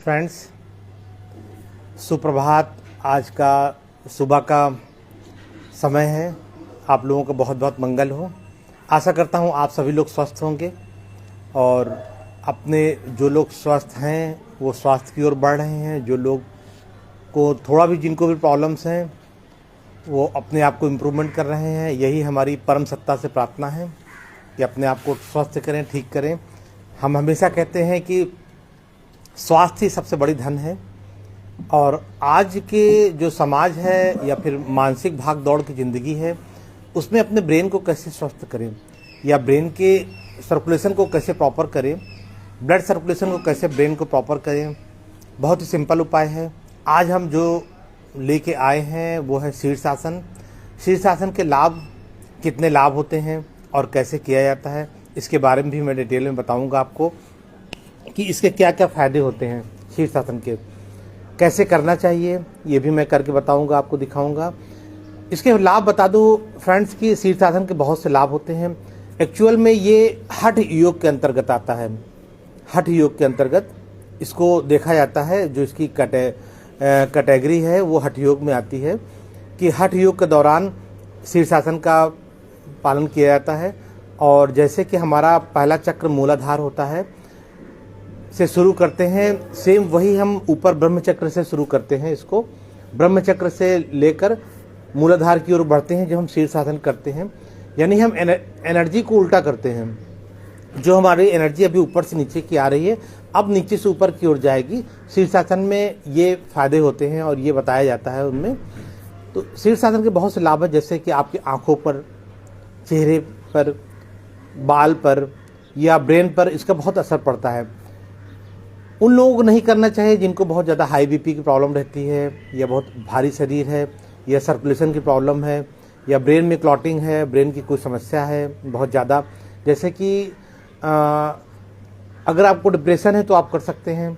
Friends, सुप्रभात। आज का सुबह का समय है। आप लोगों का बहुत बहुत मंगल हो। आशा करता हूँ आप सभी लोग स्वस्थ होंगे और अपने जो लोग स्वस्थ हैं वो स्वास्थ्य की ओर बढ़ रहे हैं। जो लोग को थोड़ा भी जिनको भी प्रॉब्लम्स हैं वो अपने आप को इम्प्रूवमेंट कर रहे हैं। यही हमारी परम सत्ता से प्रार्थना है कि अपने आप को स्वस्थ करें, ठीक करें। हम हमेशा कहते हैं कि स्वास्थ्य ही सबसे बड़ी धन है और आज के जो समाज है या फिर मानसिक भाग दौड़ की ज़िंदगी है उसमें अपने ब्रेन को कैसे स्वस्थ करें या ब्रेन के सर्कुलेशन को कैसे प्रॉपर करें, ब्लड सर्कुलेशन को कैसे ब्रेन को प्रॉपर करें, बहुत ही सिंपल उपाय है। आज हम जो लेके आए हैं वो है शीर्षासन। शीर्षासन के लाभ, कितने लाभ होते हैं और कैसे किया जाता है, इसके बारे में भी मैं डिटेल में बताऊंगा आपको कि इसके क्या क्या फ़ायदे होते हैं। शीर्षासन के कैसे करना चाहिए ये भी मैं करके बताऊंगा, आपको दिखाऊंगा। इसके लाभ बता दूं फ्रेंड्स कि शीर्षासन के बहुत से लाभ होते हैं। एक्चुअल में ये हठ योग के अंतर्गत आता है। हठ योग के अंतर्गत इसको देखा जाता है। जो इसकी कैटेगरी है वो हठ योग में आती है कि हठ योग के दौरान शीर्षासन का पालन किया जाता है। और जैसे कि हमारा पहला चक्र मूलाधार होता है से शुरू करते हैं, सेम वही हम ऊपर ब्रह्म चक्र से शुरू करते हैं। इसको ब्रह्म चक्र से लेकर मूलाधार की ओर बढ़ते हैं जब हम शीर्षासन करते हैं। यानी हम एनर्जी को उल्टा करते हैं। जो हमारी एनर्जी अभी ऊपर से नीचे की आ रही है अब नीचे से ऊपर की ओर जाएगी। शीर्षासन में ये फायदे होते हैं और ये बताया जाता है उनमें। तो शीर्षासन के बहुत से लाभ हैं, जैसे कि आपकी आंखों पर, चेहरे पर, बाल पर या ब्रेन पर इसका बहुत असर पड़ता है। उन लोगों को नहीं करना चाहिए जिनको बहुत ज़्यादा हाई बीपी की प्रॉब्लम रहती है या बहुत भारी शरीर है या सर्कुलेशन की प्रॉब्लम है या ब्रेन में क्लॉटिंग है, ब्रेन की कोई समस्या है बहुत ज़्यादा। जैसे कि अगर आपको डिप्रेशन है तो आप कर सकते हैं,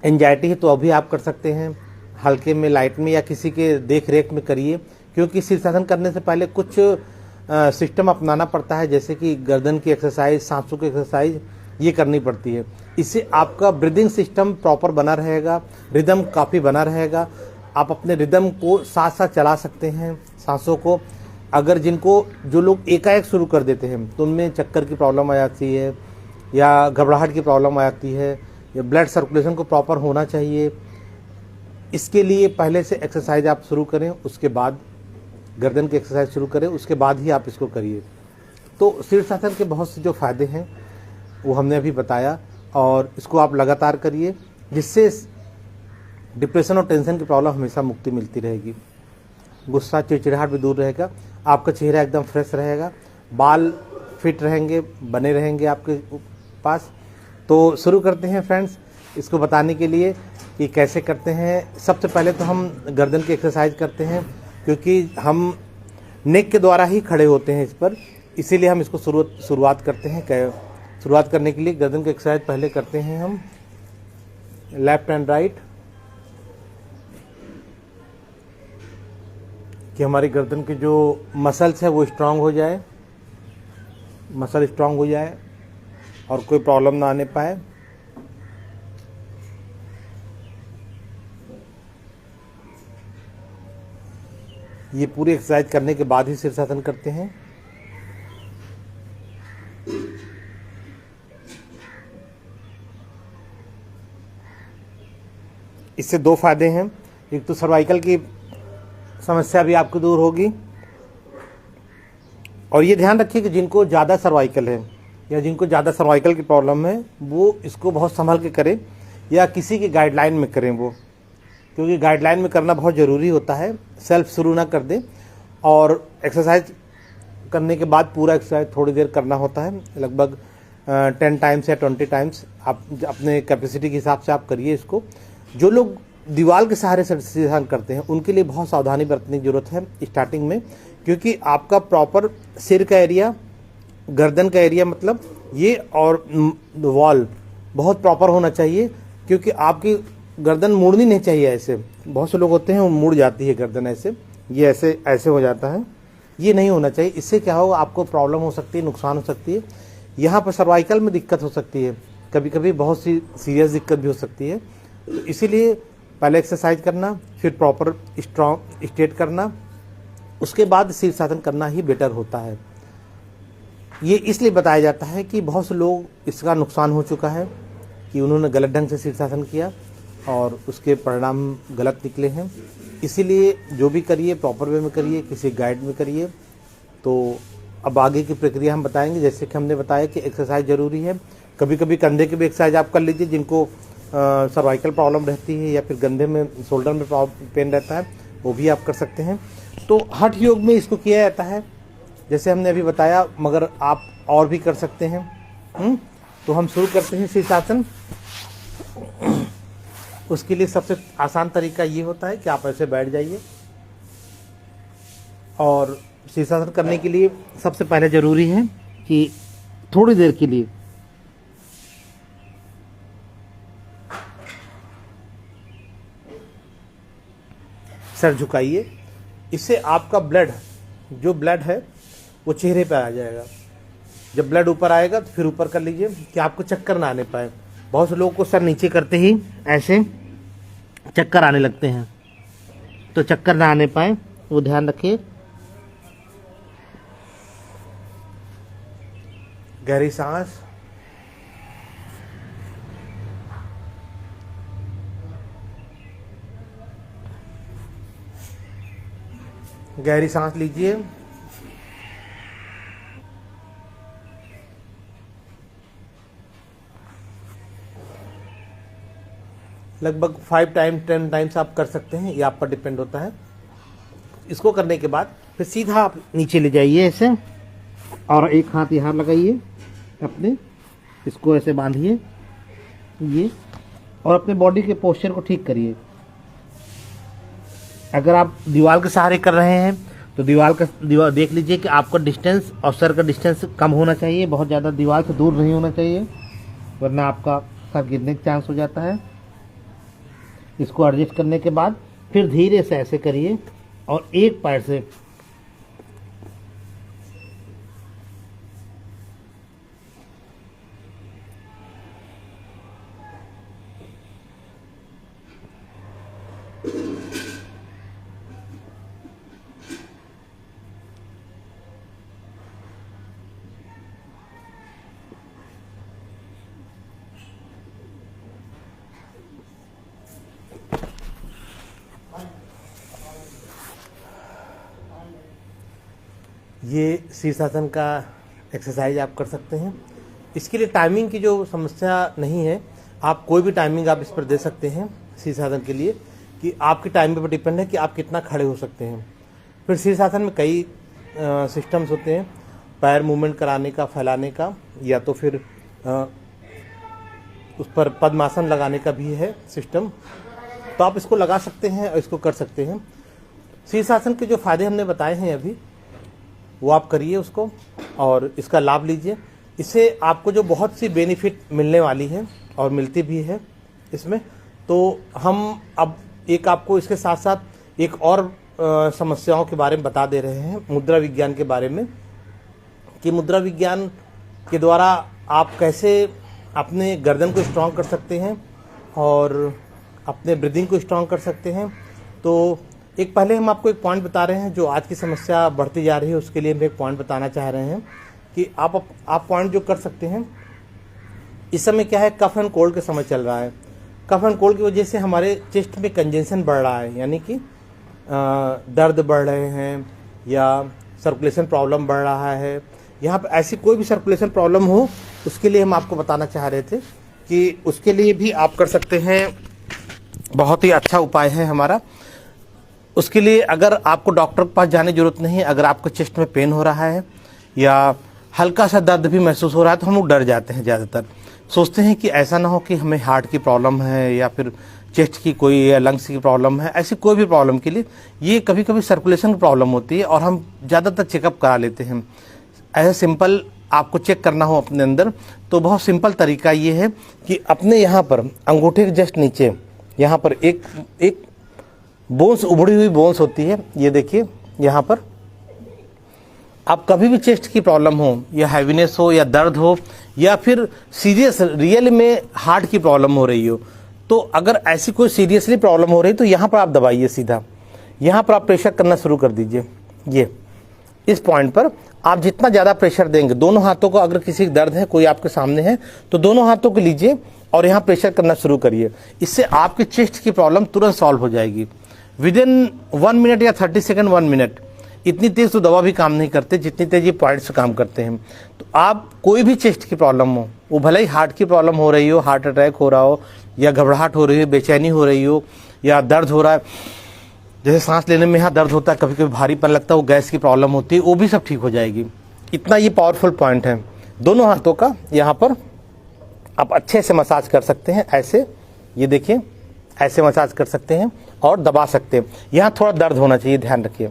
एंजाइटी है तो अभी आप कर सकते हैं। हल्के में, लाइट में या किसी के देख रेख में करिए, क्योंकि शीर्षासन करने से पहले कुछ सिस्टम अपनाना पड़ता है, जैसे कि गर्दन की एक्सरसाइज, सांसों की एक्सरसाइज ये करनी पड़ती है। इससे आपका ब्रीदिंग सिस्टम प्रॉपर बना रहेगा, रिदम काफ़ी बना रहेगा। आप अपने रिदम को साथ साथ चला सकते हैं सांसों को। अगर जो लोग एकाएक शुरू कर देते हैं तो उनमें चक्कर की प्रॉब्लम आ जाती है या घबराहट की प्रॉब्लम आ जाती है या ब्लड सर्कुलेशन को प्रॉपर होना चाहिए। इसके लिए पहले से एक्सरसाइज आप शुरू करें, उसके बाद गर्दन की एक्सरसाइज शुरू करें, उसके बाद ही आप इसको करिए। तो शीर्षासन के बहुत से जो फायदे हैं वो हमने अभी बताया और इसको आप लगातार करिए, जिससे डिप्रेशन और टेंशन की प्रॉब्लम हमेशा मुक्ति मिलती रहेगी। गुस्सा, चिड़चिड़ाहट भी दूर रहेगा, आपका चेहरा एकदम फ्रेश रहेगा, बाल फिट रहेंगे, बने रहेंगे आपके पास। तो शुरू करते हैं फ्रेंड्स इसको बताने के लिए कि कैसे करते हैं। सबसे पहले तो हम गर्दन की एक्सरसाइज करते हैं, क्योंकि हम नेक के द्वारा ही खड़े होते हैं इस पर, इसीलिए हम इसको शुरुआत करते हैं। शुरुआत करने के लिए गर्दन की एक्सरसाइज पहले करते हैं हम लेफ्ट एंड राइट, कि हमारी गर्दन की जो मसल्स है वो स्ट्रांग हो जाए, मसल स्ट्रांग हो जाए और कोई प्रॉब्लम ना आने पाए। ये पूरी एक्सरसाइज करने के बाद ही शीर्षासन करते हैं। इससे दो फायदे हैं, एक तो सर्वाइकल की समस्या भी आपको दूर होगी और ये ध्यान रखिए कि जिनको ज़्यादा सर्वाइकल है या जिनको ज़्यादा सर्वाइकल की प्रॉब्लम है वो इसको बहुत संभल के करें या किसी की गाइडलाइन में करें वो, क्योंकि गाइडलाइन में करना बहुत ज़रूरी होता है। सेल्फ शुरू ना कर दें और एक्सरसाइज करने के बाद पूरा एक्सरसाइज थोड़ी देर करना होता है, लगभग 10 टाइम्स या 20 टाइम्स आप अपने कैपेसिटी के हिसाब से आप करिए इसको। जो लोग दीवार के सहारे से शीर्षासन करते हैं उनके लिए बहुत सावधानी बरतने की जरूरत है स्टार्टिंग में, क्योंकि आपका प्रॉपर सिर का एरिया, गर्दन का एरिया मतलब ये और वॉल बहुत प्रॉपर होना चाहिए, क्योंकि आपकी गर्दन मुड़नी नहीं चाहिए। ऐसे बहुत से लोग होते हैं वो मुड़ जाती है गर्दन, ऐसे ये ऐसे हो जाता है, ये नहीं होना चाहिए। इससे क्या होगा, आपको प्रॉब्लम हो सकती है, नुकसान हो सकती है। यहाँ पर सर्वाइकल में दिक्कत हो सकती है, कभी कभी बहुत सी सीरियस दिक्कत भी हो सकती है। तो इसीलिए पहले एक्सरसाइज करना, फिर प्रॉपर स्ट्रॉन्ग स्ट्रेट करना, उसके बाद शीर्षासन करना ही बेटर होता है। ये इसलिए बताया जाता है कि बहुत से लोग इसका नुकसान हो चुका है कि उन्होंने गलत ढंग से शीर्षासन किया और उसके परिणाम गलत निकले हैं। इसीलिए जो भी करिए प्रॉपर वे में करिए, किसी गाइड में करिए। तो अब आगे की प्रक्रिया हम बताएंगे। जैसे कि हमने बताया कि एक्सरसाइज ज़रूरी है। कभी कभी कंधे की भी एक्सरसाइज आप कर लीजिए, जिनको सर्वाइकल प्रॉब्लम रहती है या फिर कंधे में शोल्डर में पेन रहता है, वो भी आप कर सकते हैं। तो हठ योग में इसको किया जाता है जैसे हमने अभी बताया, मगर आप और भी कर सकते हैं। तो हम शुरू करते हैं शीर्षासन। उसके लिए सबसे आसान तरीका ये होता है कि आप ऐसे बैठ जाइए और शीर्षासन करने के लिए सबसे पहले ज़रूरी है कि थोड़ी देर के लिए सर झुकाइए। इससे आपका जो ब्लड है वो चेहरे पर आ जाएगा। जब ब्लड ऊपर आएगा तो फिर ऊपर कर लीजिए कि आपको चक्कर ना आने पाए। बहुत से लोगों को सर नीचे करते ही ऐसे चक्कर आने लगते हैं, तो चक्कर ना आने पाए वो ध्यान रखिए। गहरी सांस, गहरी सांस लीजिए। लगभग 5 टाइम 10 टाइम्स आप कर सकते हैं, ये आप पर डिपेंड होता है। इसको करने के बाद फिर सीधा आप नीचे ले जाइए ऐसे, और एक हाथ यहाँ लगाइए अपने, इसको ऐसे बांधिए ये, और अपने बॉडी के पोस्चर को ठीक करिए। अगर आप दीवार के सहारे कर रहे हैं तो दीवार देख लीजिए कि आपका डिस्टेंस और सर का डिस्टेंस कम होना चाहिए, बहुत ज़्यादा दीवार से दूर नहीं होना चाहिए, वरना आपका सर गिरने का चांस हो जाता है। इसको एडजस्ट करने के बाद फिर धीरे से ऐसे करिए और एक पैर से ये शीर्षासन का एक्सरसाइज आप कर सकते हैं। इसके लिए टाइमिंग की जो समस्या नहीं है, आप कोई भी टाइमिंग आप इस पर दे सकते हैं शीर्षासन के लिए, कि आपकी टाइमिंग पर डिपेंड है कि आप कितना खड़े हो सकते हैं। फिर शीर्षासन में कई सिस्टम्स होते हैं, पैर मूवमेंट कराने का, फैलाने का, या तो फिर उस पर पद्मासन लगाने का भी है सिस्टम। तो आप इसको लगा सकते हैं और इसको कर सकते हैं। शीर्षासन के जो फ़ायदे हमने बताए हैं अभी, वो आप करिए उसको और इसका लाभ लीजिए। इससे आपको जो बहुत सी बेनिफिट मिलने वाली है और मिलती भी है इसमें। तो हम अब एक आपको इसके साथ साथ एक और समस्याओं के बारे में बता दे रहे हैं, मुद्रा विज्ञान के बारे में, कि मुद्रा विज्ञान के द्वारा आप कैसे अपने गर्दन को स्ट्रॉन्ग कर सकते हैं और अपने ब्रीदिंग को स्ट्रॉन्ग कर सकते हैं। तो एक पहले हम आपको एक पॉइंट बता रहे हैं, जो आज की समस्या बढ़ती जा रही है उसके लिए हम एक पॉइंट बताना चाह रहे हैं कि आप पॉइंट जो कर सकते हैं। इस समय क्या है, कफ एंड कोल्ड का समय चल रहा है। कफ एंड कोल्ड की वजह से हमारे चेस्ट में कंजेंशन बढ़ रहा है, यानी कि दर्द बढ़ रहे हैं या सर्कुलेशन प्रॉब्लम बढ़ रहा है। यहाँ पर ऐसी कोई भी सर्कुलेशन प्रॉब्लम हो, उसके लिए हम आपको बताना चाह रहे थे कि उसके लिए भी आप कर सकते हैं। बहुत ही अच्छा उपाय है हमारा। उसके लिए अगर आपको डॉक्टर के पास जाने की जरूरत नहीं है। अगर आपको चेस्ट में पेन हो रहा है या हल्का सा दर्द भी महसूस हो रहा है, तो हम लोग डर जाते हैं, ज़्यादातर सोचते हैं कि ऐसा ना हो कि हमें हार्ट की प्रॉब्लम है या फिर चेस्ट की कोई या लंग्स की प्रॉब्लम है। ऐसी कोई भी प्रॉब्लम के लिए ये कभी कभी सर्कुलेशन की प्रॉब्लम होती है और हम ज़्यादातर चेकअप करा लेते हैं। ऐसा सिंपल आपको चेक करना हो अपने अंदर, तो बहुत सिंपल तरीका ये है कि अपने यहाँ पर अंगूठे के जस्ट नीचे यहाँ पर एक बोन्स, उभड़ी हुई बोन्स होती है, ये देखिए यहाँ पर। आप कभी भी चेस्ट की प्रॉब्लम हो या हैवीनेस हो या दर्द हो या फिर सीरियस रियल में हार्ट की प्रॉब्लम हो रही हो, तो अगर ऐसी कोई सीरियसली प्रॉब्लम हो रही तो यहाँ पर आप दबाइए सीधा, यहाँ पर आप प्रेशर करना शुरू कर दीजिए। ये इस पॉइंट पर आप जितना ज़्यादा प्रेशर देंगे, दोनों हाथों को, अगर किसी दर्द है, कोई आपके सामने है तो दोनों हाथों को लीजिए और यहाँ प्रेशर करना शुरू करिए। इससे आपकी चेस्ट की प्रॉब्लम तुरंत सॉल्व हो जाएगी विद इन 1 मिनट या 30 सेकेंड, 1 मिनट। इतनी तेज़ तो दवा भी काम नहीं करते जितनी तेज़ ये पॉइंट्स काम करते हैं। तो आप कोई भी चेस्ट की प्रॉब्लम हो, वो भले ही हार्ट की प्रॉब्लम हो रही हो, हार्ट अटैक हो रहा हो, या घबराहट हो रही हो, बेचैनी हो रही हो, या दर्द हो रहा है, जैसे सांस लेने में यहाँ दर्द होता है, कभी कभी भारीपन लगता है, वो गैस की प्रॉब्लम होती है, वो भी सब ठीक हो जाएगी। इतना ये पावरफुल पॉइंट है। दोनों हाथों का यहाँ पर आप अच्छे से मसाज कर सकते हैं, ऐसे, ये देखिए, ऐसे मसाज कर सकते हैं और दबा सकते हैं। यहाँ थोड़ा दर्द होना चाहिए, ध्यान रखिए,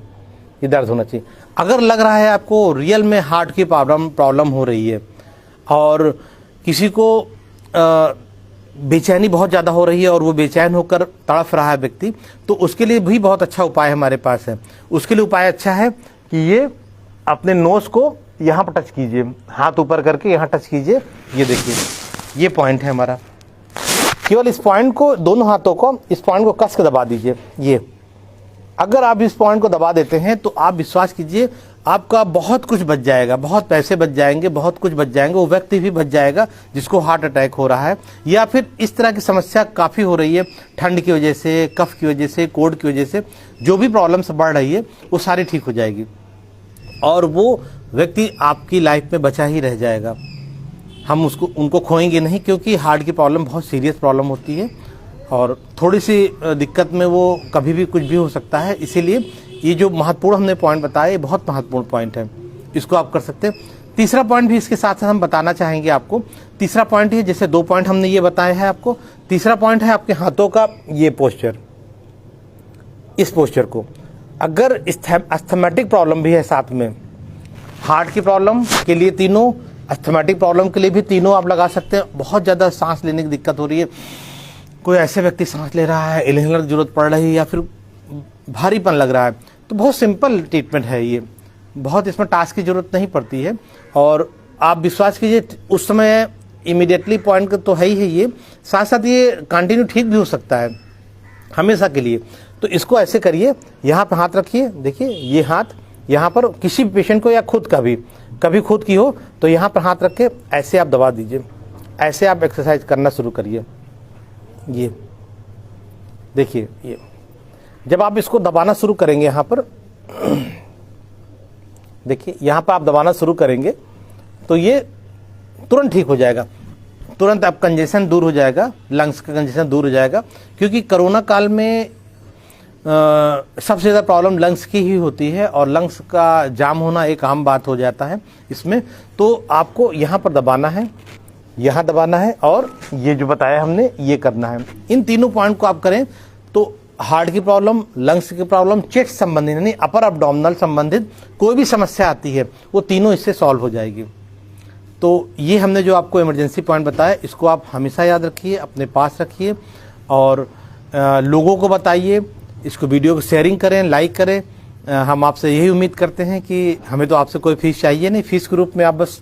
ये दर्द होना चाहिए। अगर लग रहा है आपको रियल में हार्ट की प्रॉब्लम हो रही है और किसी को बेचैनी बहुत ज़्यादा हो रही है और वो बेचैन होकर तड़फ रहा है व्यक्ति, तो उसके लिए भी बहुत अच्छा उपाय हमारे पास है। उसके लिए उपाय अच्छा है कि ये अपने नोज़ को यहाँ पर टच कीजिए, हाथ ऊपर करके यहाँ टच कीजिए, ये देखिए, ये पॉइंट है हमारा। केवल इस पॉइंट को, दोनों हाथों को, इस पॉइंट को कस के दबा दीजिए। ये अगर आप इस पॉइंट को दबा देते हैं तो आप विश्वास कीजिए, आपका बहुत कुछ बच जाएगा, बहुत पैसे बच जाएंगे, बहुत कुछ बच जाएंगे। वो व्यक्ति भी बच जाएगा जिसको हार्ट अटैक हो रहा है, या फिर इस तरह की समस्या काफ़ी हो रही है, ठंड की वजह से, कफ की वजह से, कोल्ड की वजह से, जो भी प्रॉब्लम्स बढ़ रही है वो सारी ठीक हो जाएगी और वो व्यक्ति आपकी लाइफ में बचा ही रह जाएगा। हम उनको खोएंगे नहीं, क्योंकि हार्ट की प्रॉब्लम बहुत सीरियस प्रॉब्लम होती है और थोड़ी सी दिक्कत में वो कभी भी कुछ भी हो सकता है। इसीलिए ये जो महत्वपूर्ण हमने पॉइंट बताया, ये बहुत महत्वपूर्ण पॉइंट है, इसको आप कर सकते हैं। तीसरा पॉइंट भी इसके साथ साथ हम बताना चाहेंगे आपको। तीसरा पॉइंट है, जैसे 2 पॉइंट हमने ये बताए हैं आपको, तीसरा पॉइंट है आपके हाथों का ये पोस्चर। इस पोस्चर को, अगर अस्थमेटिक प्रॉब्लम भी है साथ में, हार्ट की प्रॉब्लम के लिए तीनों, अस्थमेटिक प्रॉब्लम के लिए भी तीनों आप लगा सकते हैं। बहुत ज़्यादा सांस लेने की दिक्कत हो रही है, कोई ऐसे व्यक्ति सांस ले रहा है, इनहेलर की जरूरत पड़ रही है, या फिर भारीपन लग रहा है, तो बहुत सिंपल ट्रीटमेंट है ये, बहुत इसमें टास्क की जरूरत नहीं पड़ती है। और आप विश्वास कीजिए, उस समय इमीडिएटली पॉइंट तो है ही है ये, साथ साथ ये कंटिन्यू ठीक भी हो सकता है हमेशा के लिए। तो इसको ऐसे करिए, यहाँ पर हाथ रखिए, देखिए ये हाथ यहाँ पर, किसी पेशेंट को या खुद का भी, कभी खुद की हो तो यहाँ पर हाथ रख के ऐसे आप दबा दीजिए, ऐसे आप एक्सरसाइज करना शुरू करिए। ये देखिए, ये जब आप इसको दबाना शुरू करेंगे, यहाँ पर देखिए, यहाँ पर आप दबाना शुरू करेंगे तो ये तुरंत ठीक हो जाएगा, तुरंत आप कंजेशन दूर हो जाएगा, लंग्स का कंजेशन दूर हो जाएगा। क्योंकि कोरोना काल में सबसे ज़्यादा प्रॉब्लम लंग्स की ही होती है और लंग्स का जाम होना एक आम बात हो जाता है इसमें। तो आपको यहाँ पर दबाना है, यहाँ दबाना है, और ये जो बताया हमने ये करना है। इन तीनों पॉइंट को आप करें तो हार्ट की प्रॉब्लम, लंग्स की प्रॉब्लम, चेस्ट संबंधित यानी अपर एब्डोमिनल संबंधित कोई भी समस्या आती है, वो तीनों इससे सॉल्व हो जाएगी। तो ये हमने जो आपको इमरजेंसी पॉइंट बताया, इसको आप हमेशा याद रखिए, अपने पास रखिए और लोगों को बताइए, इसको वीडियो को शेयरिंग करें, लाइक करें। हम आपसे यही उम्मीद करते हैं कि हमें तो आपसे कोई फीस चाहिए नहीं, फीस के रूप में आप बस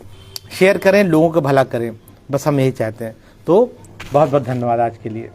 शेयर करें, लोगों को भला करें, बस हम यही चाहते हैं। तो बहुत बहुत धन्यवाद आज के लिए।